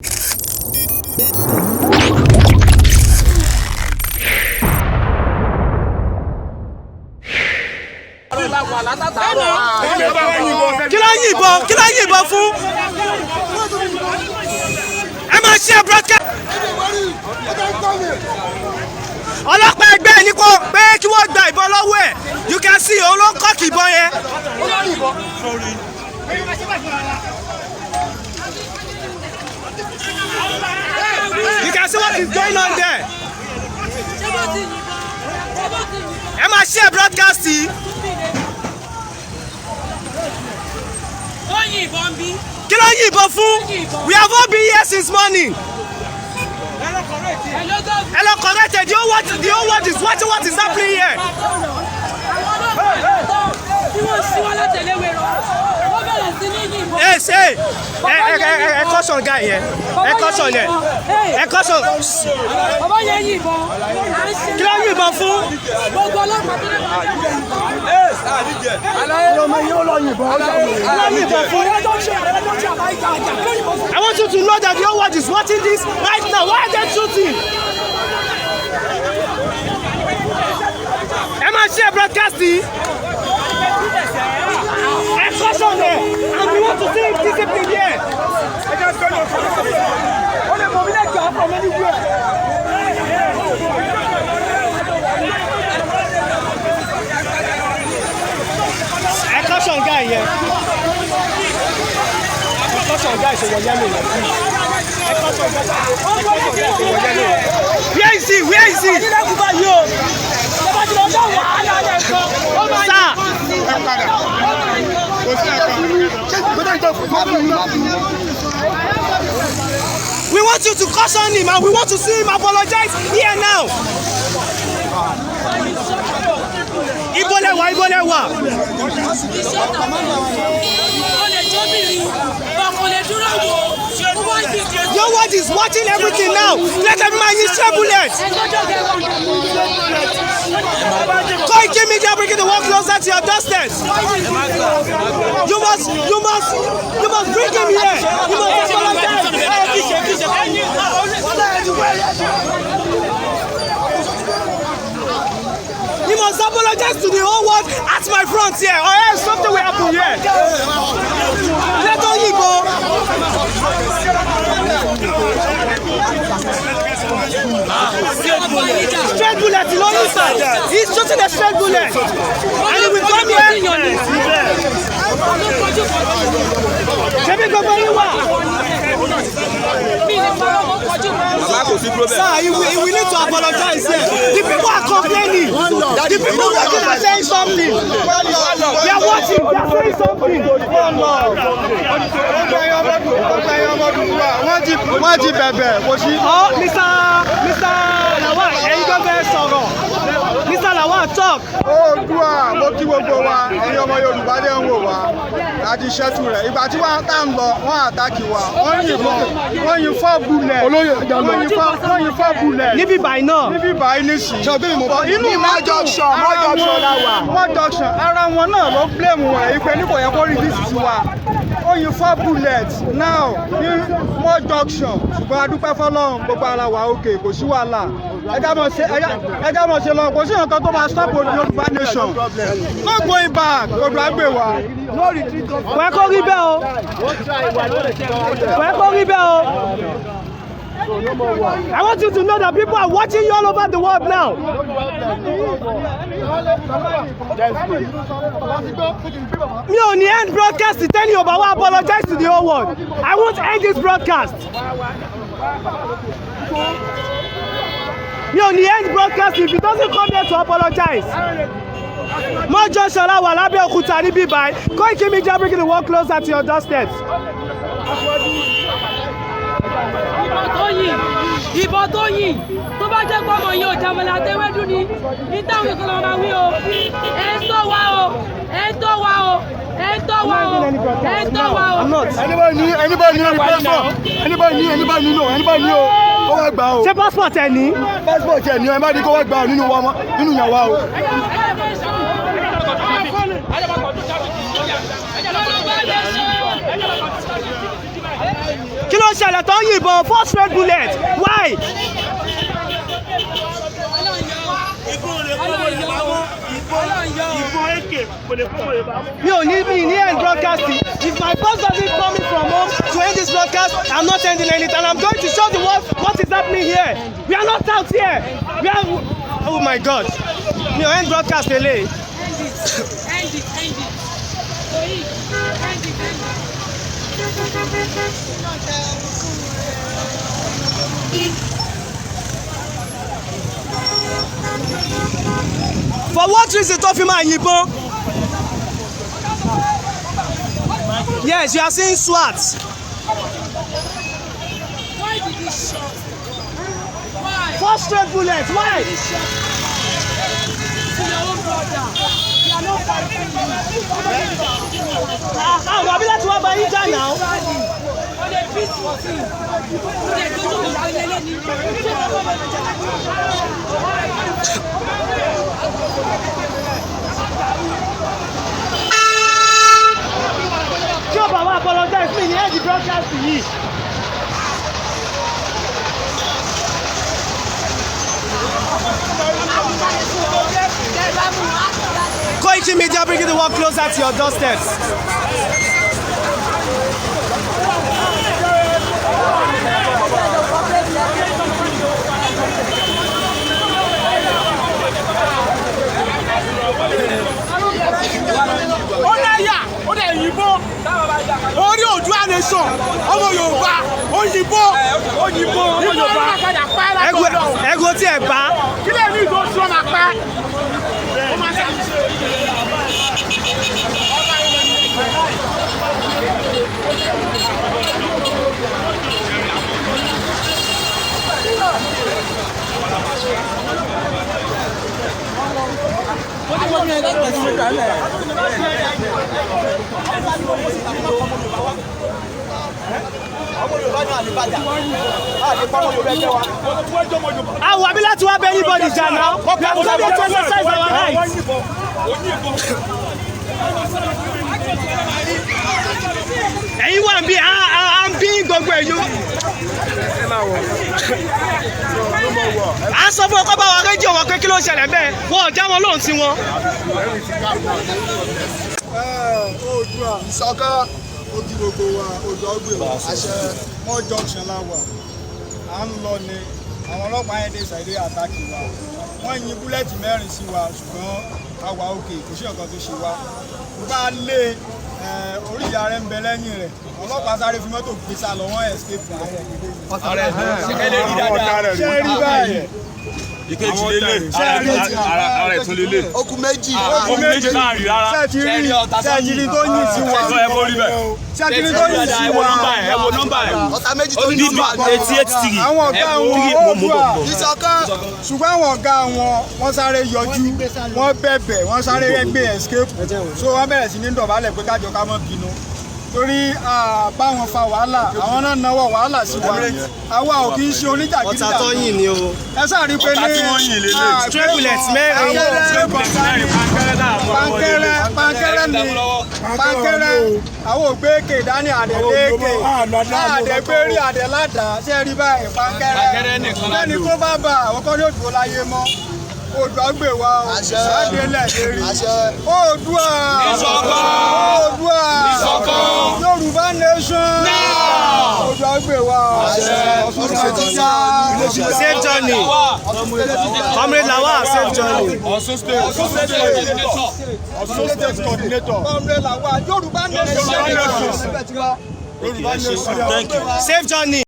Kí ló yìnbọn fún? Ẹ máa ṣe broadcast. Ọlọ́pàá ẹgbẹ́ ẹ̀ ní kó pé kí wọ́n gba ìbọn lọ́wọ́ ẹ̀. You can see òun ló ń kọ́ọ̀kì ìbọn yẹn. You can see what is going on there. Ẹ máa ṣe broadcast yìí. Kí ló yìnbọn fún? We have all been here since morning. Hello, corrected. The whole world is watching what is happening here. Yes, hey, caution guy here. Caution here. Caution. Kí ló yìnbọn fún? I want you to know that the whole world is watching this right now. Why are they shooting? Ẹ máa ṣe broadcasting. Caution there, and we want to see discipline here. From anywhere. Caution guy here. Caution guy ṣe wọ yellow. Where is he? Where is he? Sir. We want you to caution him and we want to see him apologize here now. Ibolewa. Your word is watching everything now. Let every man use stray bullets. Koiki Media bringing the world closer to your doorstep. You must bring him here. You must apologize. You must apologize to the whole world at my front here, or else something will happen here. Let on you go. Straight bullet, you know inside. He's shooting a straight bullet. And he will come here. Sir, we need to apologize here. The people are complaining. The people watching are saying something. They are watching. They are saying something. Oh, Mr. Lawal, ẹ̀yin tó fẹ́ sọ̀rọ̀. Mr. Lawal, talk. Oòduà mo kí gbogbo wa ẹ̀yin ọmọ Yorùbá dé ń wò wá láti ṣẹ́tù rẹ̀. Ìgbà tí wọ́n tá ń lọ wọ́n àtàkì wa wọ́n yin 4 bullet. Wọ́n yin 4 bullet. Níbí báyìí náà. Níbí báyìí nísìnyí. Inú mọ́ junction ara wọn náà ló blame wọn ìpè ní kò yẹ kó rí dísì wa. Ó yin 4 bullets now ní mọ́ junction ṣùgbọ́n a dúpẹ́ fọ́lọ́run gbogbo ara wa òkè kò sí wàhálà. Ẹja mọ̀ ṣe lọ kò sí nǹkan tó máa stop Yorùbá nation. No going back gbogbo àgbè wa. Wẹ́ kó rí bẹ́ẹ̀ o. Wẹ́ kó rí bẹ́ẹ̀ o. I want you to know that people are watching you all over the world now. Me on the end broadcast to tell you about what I apologize to the whole world. I won't end this broadcast. Me on the end broadcast if he doesn't come here to apologize. More Joshua wà l'Abẹ́òkúta níbí báyìí. Koiki Media bringing the world closer to your doorsteps. Ìbọn tó yìn tó bá jẹ́ pé ọmọ yìí ò jàmọ̀lá àtẹwẹ́dún ni ní táwọn ìkọlọ́ máa wí o ẹ̀ ń tọ́ wa o ẹ̀ ń tọ́ wa o ẹ̀ ń tọ́ wa o ẹ̀ ń tọ́ wa o. Anybody ní passport anybody ní o kó wá gbà o. Ṣé passport ẹ ní? Passport ẹ ní ẹ má ní kó wá gbà o nínú yàn wá o. Kí ló ṣẹlẹ̀ tó ń yìnbọn? 4 straight bullets. Why? Mi ò ní end broadcasting. If my boss doesn't call me from home to end this broadcast, I'm not ending anything. And I'm going to show the world what is happening here. We are not out here. We are. Oh my God. Mi ò end broadcast lele. End it. For what reason tó fi máa yìnbọn? Yes, you are seeing SWAT. Why did you shot? Why? 4 straight bullets. Why? To your own brother. You are not fighting me. Wàbí láti wá bá yín jà náà. On a peace team. Tí ó bá wá apologize me ní end broadcast yìí. Koiki Media bringing the world closer to your doorsteps. Ó láyà, ó dẹ̀ yìnbọn. Orí Oòduà Nation, ọmọ Yorùbá, ó yìnbọn. Ọmọ Yorùbá. Ẹgbẹ́ tí ẹ bá. Kí lè ní ìdó tí wọ́n máa pẹ́? Ó máa ṣe Àwọn àbí láti wá bẹ anybody jà náà. We are going to exercise our rights. Ẹ̀yin wà bí à ń bí gbogbo èyí. À ń sọ fún ọkọ bá wa rédíò wọn pé kí ló ṣẹlẹ̀ bẹ́ẹ̀ wọn ò já wọn lóhùn sí wọn. Oòduà ìṣọ̀kan ojú gbogbo wa Oòduà gbé wa àṣẹ mọ́ junction la wà à ń lọ ni àwọn ọlọ́pàá yẹn dé ṣàìdé àtàkì wa wọ́n yin búlẹ́ẹ̀tì 4 sí wa ṣùgbọ́n a wà òkè kò sí nǹkan tó ṣe wa bá lé orí ìyá rẹ̀ ń bẹ lẹ́yìn rẹ̀ ọlọ́pàá sáré fi mọ́tò gbé sá lọ wọ́n escape ṣe rí báyìí. Ìkejì lélẹ̀ ara ẹ̀ tún lélẹ̀. Okùn méjì máa rí rárá. sẹ́ẹ̀tìrì tó yìn sí wa sẹ́ẹ̀tìrì tó yìn sí wa ẹ wo nọ́mbà ẹ̀. ọ̀tá méjì tó yìn sí wa àwọn ọ̀gá wọn Oòduà ìṣọ̀kan ṣùgbọ́n àwọn ọ̀gá wọn sáré yọjú wọ́n bẹ̀bẹ̀ wọ́n sáré gbé escape so wọ́n bẹ̀rẹ̀ sí ní dọ̀bálẹ̀ pé kájọ ká má bínú torí báwọn fa wàhálà àwọn náà náwó wàhálà sí wa àwa ò kì í ṣe oníjàgídíjàgan. Ọ̀tá tó yìn ni o. ẹ sáà rí pé ní straight bullets 4. pankẹ́rẹ́ àwọn ògbéèké dání àdẹ̀léèké àdẹ̀gbérí àdẹ̀ládàá ṣe rí báyìí pankẹ́rẹ́ lẹ́ni tó bá bá àwọn kan yóò dúró láyé mọ́ Oòduà gbé wa o ṣáàdélẹ̀ lérí Oòduà Yorùbá nation Oòduà gbé wa o Safe journey. Comrade Lawal, safe journey. Ọ̀ṣun state coordinator. Comrade Lawal Yorùbá nation. Thank you. Safe journey.